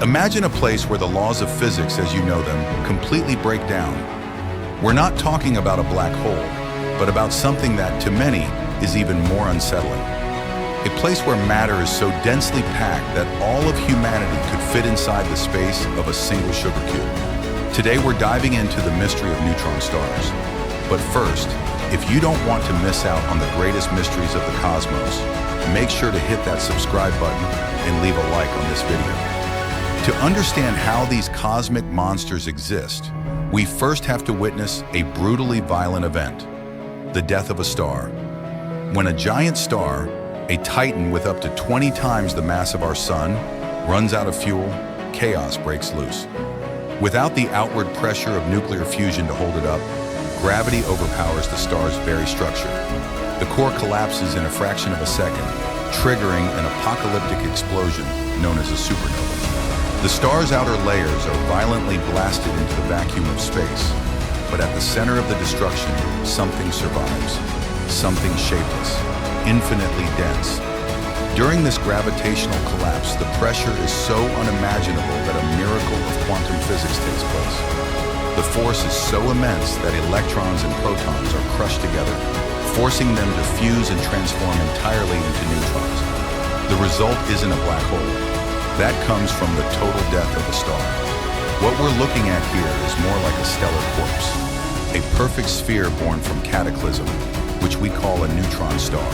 Imagine a place where the laws of physics as you know them completely break down. We're not talking about a black hole, but about something that, to many, is even more unsettling. A place where matter is so densely packed that all of humanity could fit inside the space of a single sugar cube. Today we're diving into the mystery of neutron stars. But first, if you don't want to miss out on the greatest mysteries of the cosmos, make sure to hit that subscribe button and leave a like on this video. To understand how these cosmic monsters exist, we first have to witness a brutally violent event, the death of a star. When a giant star, a titan with up to 20 times the mass of our sun, runs out of fuel, chaos breaks loose. Without the outward pressure of nuclear fusion to hold it up, gravity overpowers the star's very structure. The core collapses in a fraction of a second, triggering an apocalyptic explosion known as a supernova. The star's outer layers are violently blasted into the vacuum of space, but at the center of the destruction, something survives, something shapeless, infinitely dense. During this gravitational collapse, the pressure is so unimaginable that a miracle of quantum physics takes place. The force is so immense that electrons and protons are crushed together, forcing them to fuse and transform entirely into neutrons. The result isn't a black hole. That comes from the total death of a star. What we're looking at here is more like a stellar corpse, a perfect sphere born from cataclysm, which we call a neutron star.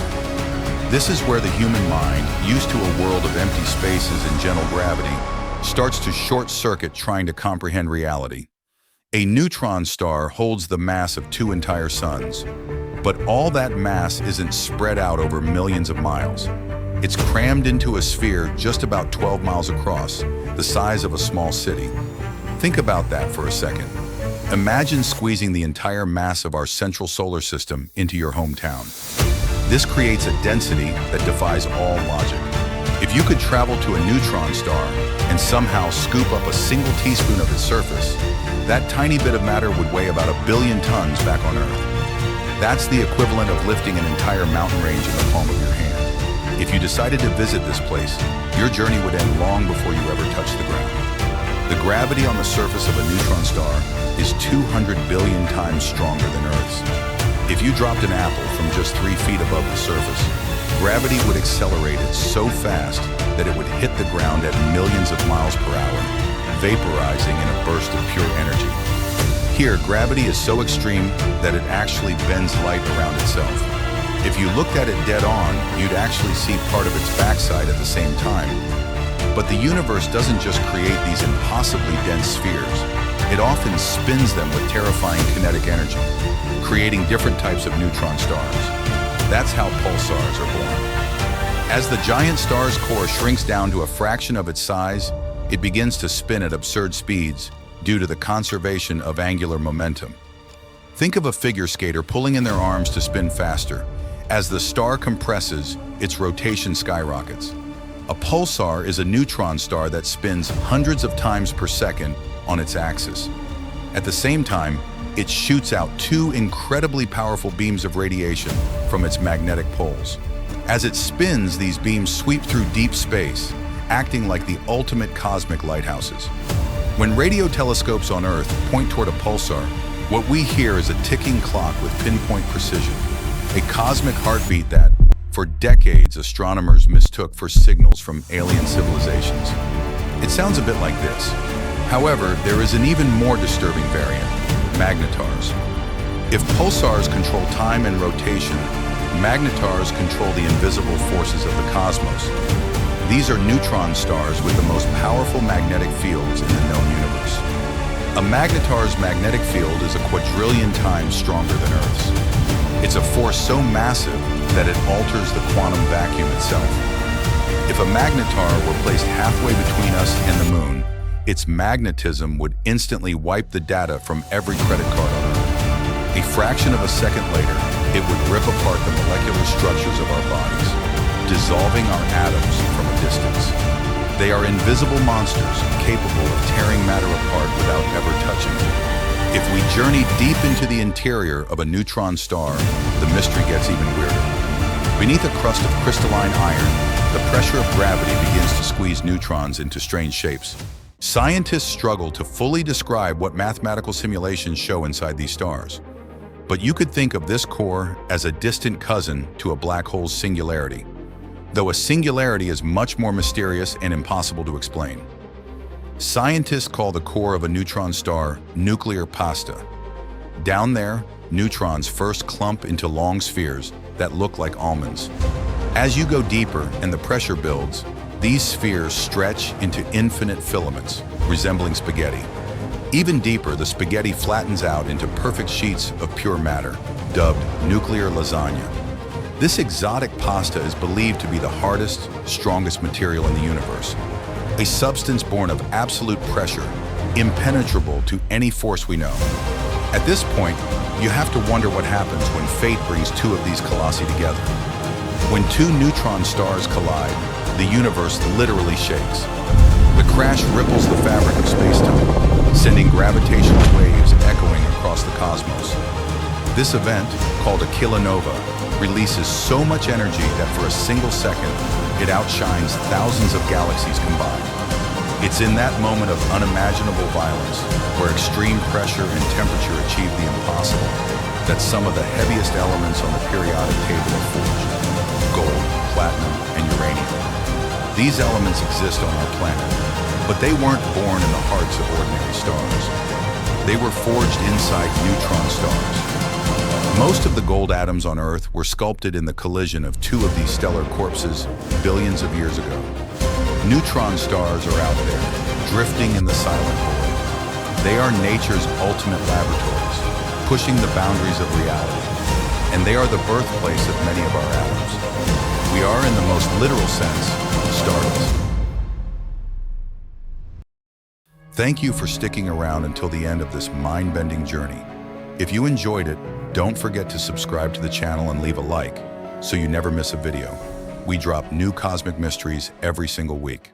This is where the human mind, used to a world of empty spaces and gentle gravity, starts to short-circuit trying to comprehend reality. A neutron star holds the mass of 2 entire suns, but all that mass isn't spread out over millions of miles. It's crammed into a sphere just about 12 miles across, the size of a small city. Think about that for a second. Imagine squeezing the entire mass of our central solar system into your hometown. This creates a density that defies all logic. If you could travel to a neutron star and somehow scoop up a single teaspoon of its surface, that tiny bit of matter would weigh about 1 billion tons back on Earth. That's the equivalent of lifting an entire mountain range in the palm of your hand. If you decided to visit this place, your journey would end long before you ever touch the ground. The gravity on the surface of a neutron star is 200 billion times stronger than Earth's. If you dropped an apple from just 3 feet above the surface, gravity would accelerate it so fast that it would hit the ground at millions of miles per hour, vaporizing in a burst of pure energy. Here, gravity is so extreme that it actually bends light around itself. If you looked at it dead on, you'd actually see part of its backside at the same time. But the universe doesn't just create these impossibly dense spheres. It often spins them with terrifying kinetic energy, creating different types of neutron stars. That's how pulsars are born. As the giant star's core shrinks down to a fraction of its size, it begins to spin at absurd speeds due to the conservation of angular momentum. Think of a figure skater pulling in their arms to spin faster. As the star compresses, its rotation skyrockets. A pulsar is a neutron star that spins hundreds of times per second on its axis. At the same time, it shoots out 2 incredibly powerful beams of radiation from its magnetic poles. As it spins, these beams sweep through deep space, acting like the ultimate cosmic lighthouses. When radio telescopes on Earth point toward a pulsar, what we hear is a ticking clock with pinpoint precision, a cosmic heartbeat that, for decades, astronomers mistook for signals from alien civilizations. It sounds a bit like this. However, there is an even more disturbing variant, magnetars. If pulsars control time and rotation, magnetars control the invisible forces of the cosmos. These are neutron stars with the most powerful magnetic fields in the known universe. A magnetar's magnetic field is a quadrillion times stronger than Earth's. It's a force so massive that it alters the quantum vacuum itself. If a magnetar were placed halfway between us and the moon, its magnetism would instantly wipe the data from every credit card on Earth. A fraction of a second later, it would rip apart the molecular structures of our bodies, dissolving our atoms from a distance. They are invisible monsters capable of tearing matter apart without ever touching it. If we journey deep into the interior of a neutron star, the mystery gets even weirder. Beneath a crust of crystalline iron, the pressure of gravity begins to squeeze neutrons into strange shapes. Scientists struggle to fully describe what mathematical simulations show inside these stars. But you could think of this core as a distant cousin to a black hole's singularity, though a singularity is much more mysterious and impossible to explain. Scientists call the core of a neutron star nuclear pasta. Down there, neutrons first clump into long spheres that look like almonds. As you go deeper and the pressure builds, these spheres stretch into infinite filaments, resembling spaghetti. Even deeper, the spaghetti flattens out into perfect sheets of pure matter, dubbed nuclear lasagna. This exotic pasta is believed to be the hardest, strongest material in the universe, a substance born of absolute pressure, impenetrable to any force we know. At this point, you have to wonder what happens when fate brings two of these colossi together. When two neutron stars collide, the universe literally shakes. The crash ripples the fabric of space-time, sending gravitational waves echoing across the cosmos. This event, called a kilonova, releases so much energy that for a single second, it outshines thousands of galaxies combined. It's in that moment of unimaginable violence, where extreme pressure and temperature achieve the impossible, that some of the heaviest elements on the periodic table are forged: gold, platinum, and uranium. These elements exist on our planet, but they weren't born in the hearts of ordinary stars. They were forged inside neutron stars. Most of the gold atoms on Earth were sculpted in the collision of two of these stellar corpses billions of years ago. Neutron stars are out there, drifting in the silent void. They are nature's ultimate laboratories, pushing the boundaries of reality. And they are the birthplace of many of our atoms. We are, in the most literal sense, stardust. Thank you for sticking around until the end of this mind-bending journey. If you enjoyed it, don't forget to subscribe to the channel and leave a like so you never miss a video. We drop new cosmic mysteries every single week.